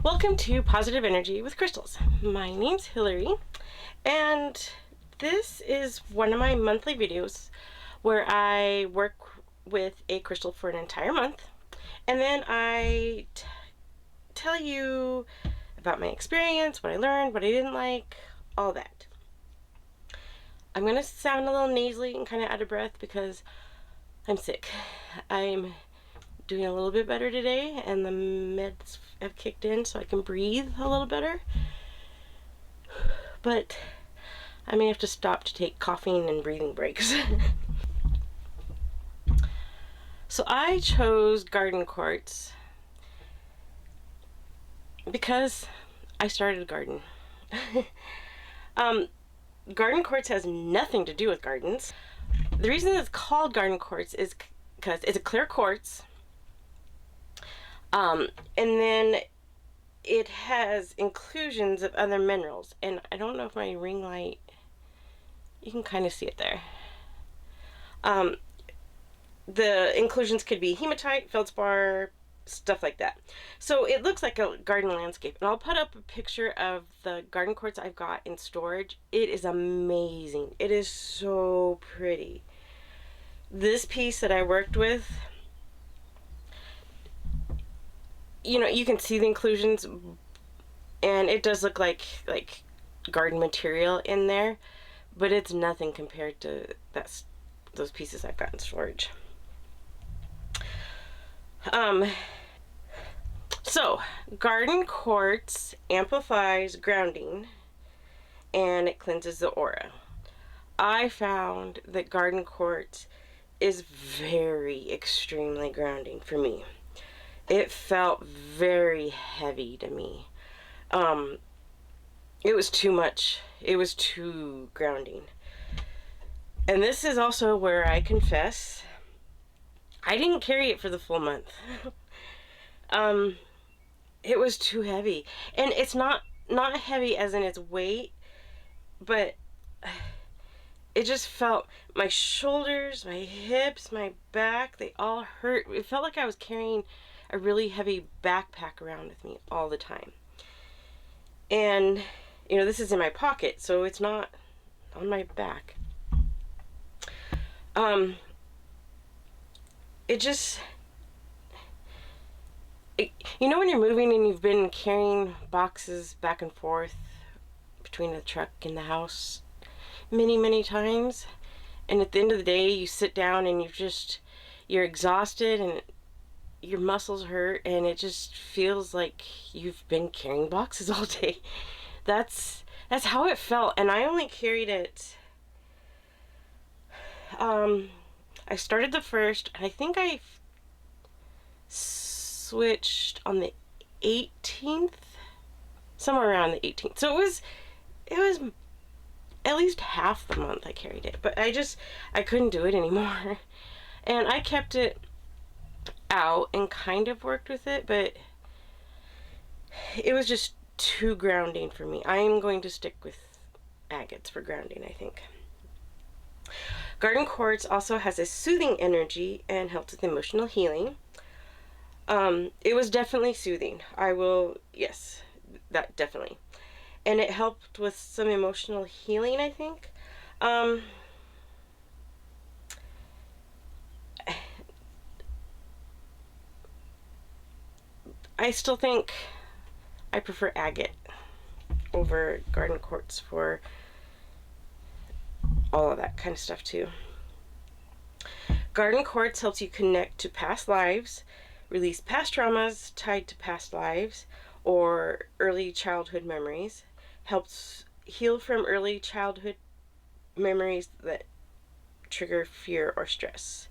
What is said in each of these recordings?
Welcome to Positive Energy with Crystals. My name's Hillary, and this is one of my monthly videos where I work with a crystal for an entire month, and then I tell you about my experience, what I learned, what I didn't like, all that. I'm going to sound a little nasally and kind of out of breath because I'm sick. I'm doing a little bit better today, and the meds have kicked in so I can breathe a little better, but I may have to stop to take coughing and breathing breaks. So I chose Garden Quartz because I started a garden. Garden Quartz has nothing to do with gardens. The reason it's called Garden Quartz is because it's a clear quartz. And then it has inclusions of other minerals, and I don't know if my ring light, you can kind of see it there. The inclusions could be hematite, feldspar, stuff like that. So it looks like a garden landscape, and I'll put up a picture of the garden quartz I've got in storage. It is amazing. It is so pretty. This piece that I worked with, you know, you can see the inclusions, and it does look like garden material in there, but it's nothing compared to those pieces I've got in storage. So Garden Quartz amplifies grounding and it cleanses the aura. I found that Garden Quartz is very extremely grounding for me. It felt very heavy to me. It was too much. It was too grounding. And this is also where I confess I didn't carry it for the full month. It was too heavy. And it's not heavy as in its weight, but it just felt, my shoulders, my hips, my back, they all hurt. It felt like I was carrying a really heavy backpack around with me all the time. And you know, this is in my pocket, so it's not on my back. You know when you're moving and you've been carrying boxes back and forth between the truck and the house many times, and at the end of the day you sit down and you're exhausted and your muscles hurt, and it just feels like you've been carrying boxes all day. That's how it felt, and I only carried it. I started the 1st, and I think I switched on the 18th, somewhere around the 18th. So it was at least half the month I carried it, but I couldn't do it anymore, and I kept it out and kind of worked with it, but it was just too grounding for me. I am going to stick with agates for grounding, I think. Garden Quartz also has a soothing energy and helps with emotional healing. It was definitely soothing. Yes, that definitely. And it helped with some emotional healing, I think. I still think I prefer agate over Garden Quartz for all of that kind of stuff too. Garden Quartz helps you connect to past lives, release past traumas tied to past lives or early childhood memories, helps heal from early childhood memories that trigger fear or stress.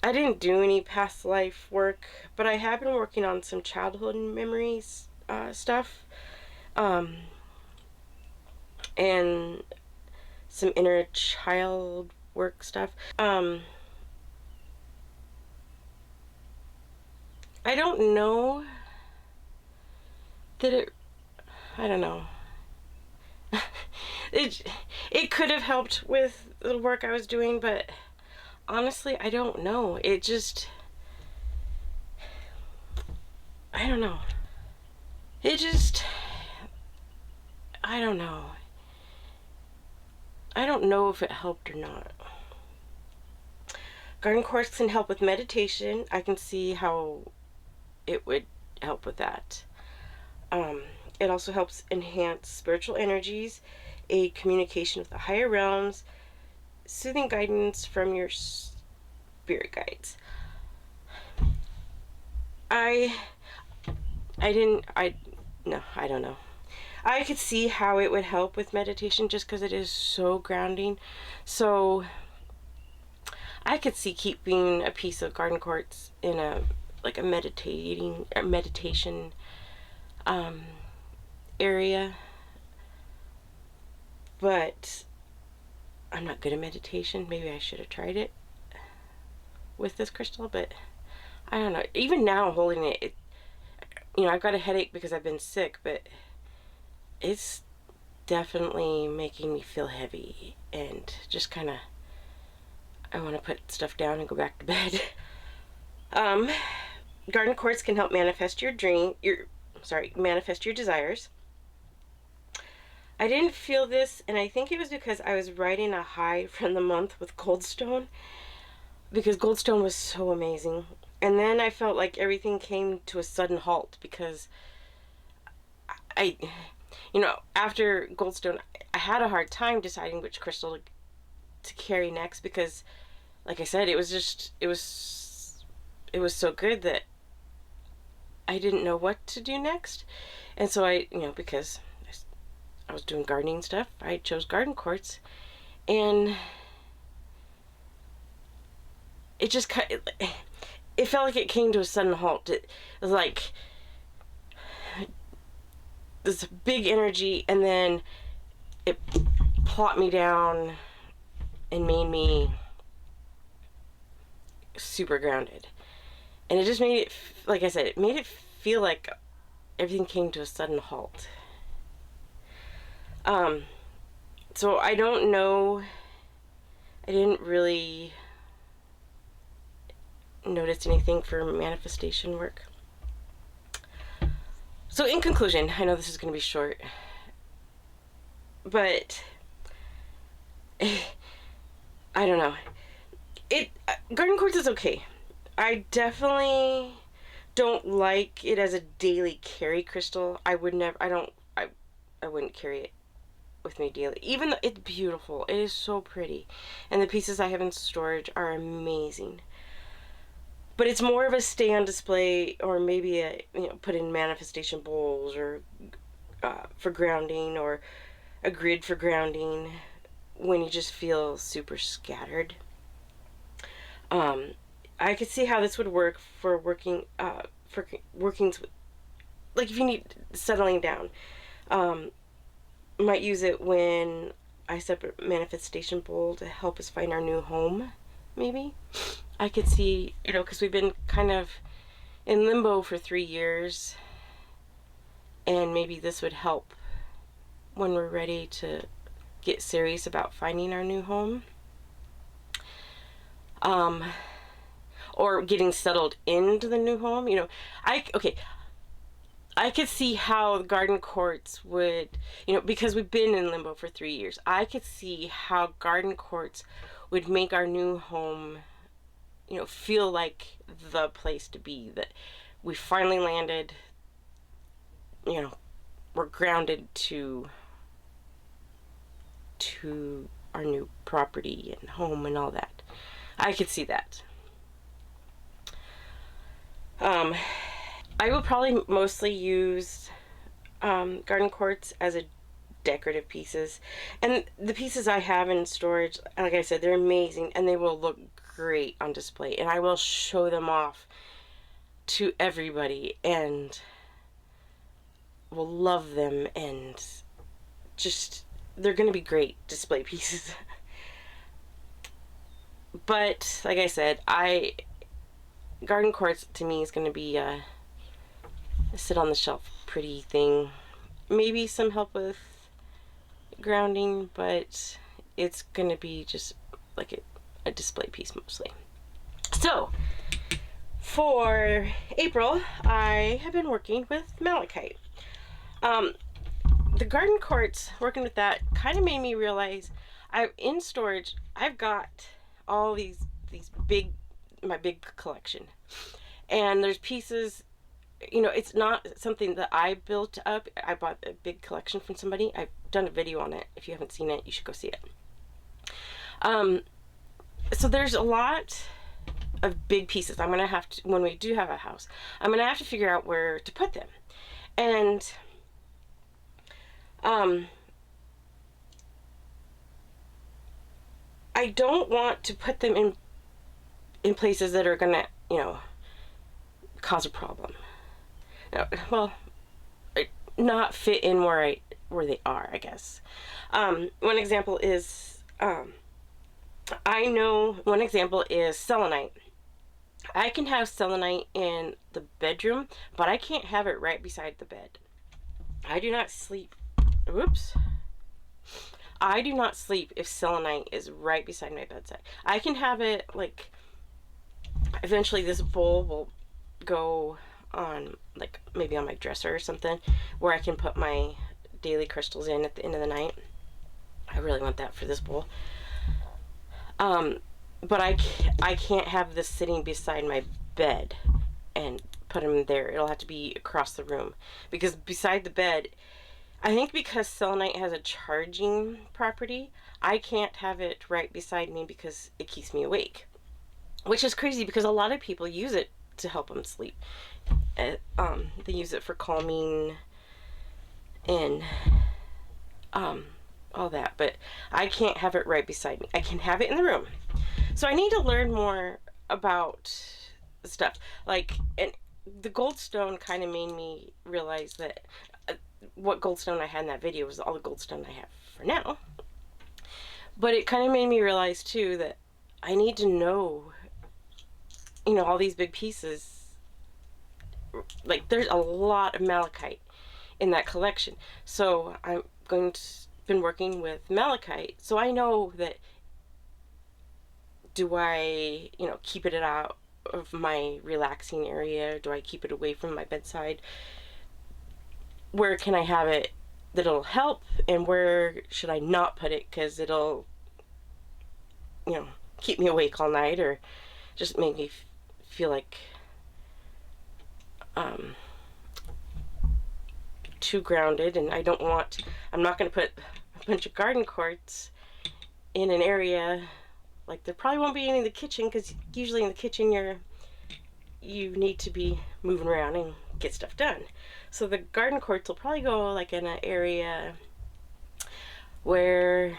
I didn't do any past life work, but I have been working on some childhood memories stuff, and some inner child work stuff. I don't know that I don't know. It could have helped with the work I was doing, but honestly, I don't know. I don't know. it just, I don't know. I don't know if it helped or not. Garden Quartz can help with meditation. I can see how it would help with that. It also helps enhance spiritual energies, aid communication with the higher realms, soothing guidance from your spirit guides. I don't know. I could see how it would help with meditation just because it is so grounding. So I could see keeping a piece of garden quartz in a meditation area, but I'm not good at meditation. Maybe I should have tried it with this crystal, but I don't know. Even now holding it, I've got a headache because I've been sick, but it's definitely making me feel heavy and just kind of, I want to put stuff down and go back to bed. Garden Quartz can help manifest manifest your desires. I didn't feel this, and I think it was because I was riding a high from the month with Goldstone, because Goldstone was so amazing. And then I felt like everything came to a sudden halt because after Goldstone, I had a hard time deciding which crystal to carry next because, like I said, it was so good that I didn't know what to do next. And so because I was doing gardening stuff, I chose Garden Quartz, and it just it felt like it came to a sudden halt. It was like this big energy, and then it plopped me down and made me super grounded. And it just made it, like I said, it made it feel like everything came to a sudden halt. So I don't know, I didn't really notice anything for manifestation work. So in conclusion, I know this is going to be short, but I don't know. Garden Quartz is okay. I definitely don't like it as a daily carry crystal. I wouldn't carry it with me daily, even though it's beautiful. It is so pretty, and the pieces I have in storage are amazing. But it's more of a stay on display, or maybe put in manifestation bowls, or for grounding, or a grid for grounding when you just feel super scattered. I could see how this would work for workings with, like if you need settling down. Might use it when I set up a manifestation bowl to help us find our new home, maybe. I could see, because we've been kind of in limbo for 3 years, and maybe this would help when we're ready to get serious about finding our new home. Or getting settled into the new home. I could see how Garden Quartz would, because we've been in limbo for 3 years, I could see how Garden Quartz would make our new home, feel like the place to be, that we finally landed, we're grounded to our new property and home and all that. I could see that. I will probably mostly use Garden Quartz as a decorative pieces, and the pieces I have in storage, like I said, they're amazing, and they will look great on display, and I will show them off to everybody, and will love them, and just, they're going to be great display pieces. But like I said, Garden Quartz to me is going to be a sit on the shelf pretty thing. Maybe some help with grounding, but it's going to be just like a display piece mostly. So for April, I have been working with malachite. The garden quartz, working with that, kind of made me realize in storage, I've got all these my big collection. And there's pieces, it's not something that I built up. I bought a big collection from somebody. I've done a video on it. If you haven't seen it, you should go see it. So there's a lot of big pieces. I'm going to have to, when we do have a house, I'm going to have to figure out where to put them. And I don't want to put them in places that are going to, cause a problem. Well, not fit in where they are, I guess. One example is selenite. I can have selenite in the bedroom, but I can't have it right beside the bed. I do not sleep if selenite is right beside my bedside. I can have it, like, eventually this bowl will go on, like, maybe on my dresser or something, where I can put my daily crystals in at the end of the night. I really want that for this bowl. But I can't have this sitting beside my bed and put them there. It'll have to be across the room, because beside the bed, I think because selenite has a charging property, I can't have it right beside me because it keeps me awake, which is crazy because a lot of people use it to help them sleep. They use it for calming and all that, but I can't have it right beside me. I can have it in the room. So I need to learn more about stuff. Like, and the goldstone kind of made me realize that what goldstone I had in that video was all the goldstone I have for now. But it kind of made me realize too that I need to know, all these big pieces. Like, there's a lot of malachite in that collection. So I'm been working with malachite, so I know that, do I, keep it out of my relaxing area? Do I keep it away from my bedside? Where can I have it that it'll help, and where should I not put it because it'll, keep me awake all night or just make me feel like too grounded. And I'm not going to put a bunch of garden quartz in an area, like, there probably won't be any in the kitchen, because usually in the kitchen you need to be moving around and get stuff done. So the garden quartz will probably go, like, in an area where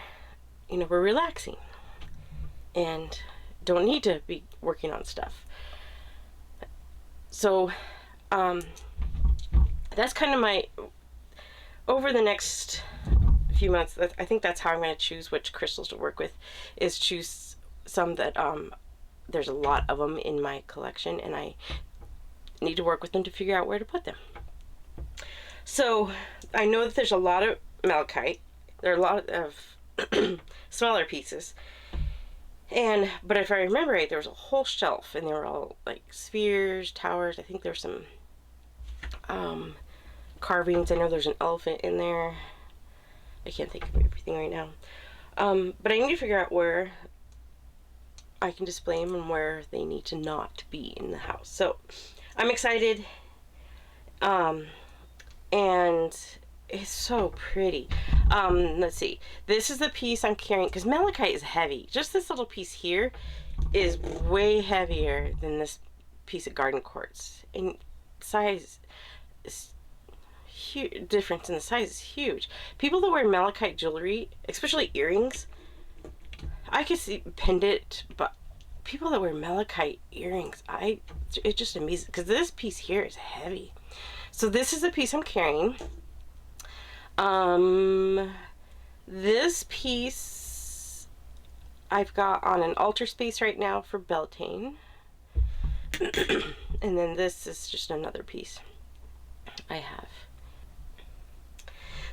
we're relaxing and don't need to be working on stuff. So that's kind of my, over the next few months, I think that's how I'm going to choose which crystals to work with, is choose some that there's a lot of them in my collection, and I need to work with them to figure out where to put them. So I know that there's a lot of malachite. There are a lot of smaller pieces, but if I remember right, there was a whole shelf, and they were all like spheres, towers. I think there's some carvings. I know there's an elephant in there. I can't think of everything right now. But I need to figure out where I can display them and where they need to not be in the house. So I'm excited. And it's so pretty. Let's see. This is the piece I'm carrying, because malachite is heavy. Just this little piece here is way heavier than this piece of garden quartz. And size is huge. Difference in the size is huge. People that wear malachite jewelry, especially earrings, I could see pendant, but people that wear malachite earrings, it's just amazing, because this piece here is heavy. So this is the piece I'm carrying. This piece I've got on an altar space right now for Beltane. And then this is just another piece I have.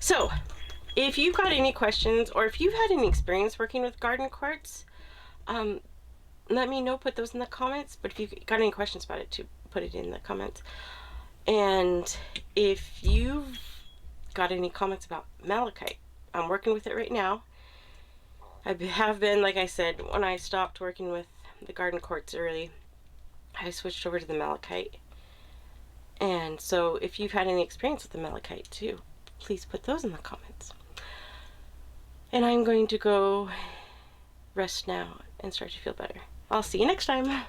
So if you've got any questions, or if you've had any experience working with garden quartz, let me know, put those in the comments. But if you got any questions about it, too, put it in the comments. And if you've got any comments about malachite, I'm working with it right now. I have been, like I said, when I stopped working with the Garden Quartz early, I switched over to the malachite. And so if you've had any experience with the malachite too, please put those in the comments. And I'm going to go rest now and start to feel better. I'll see you next time.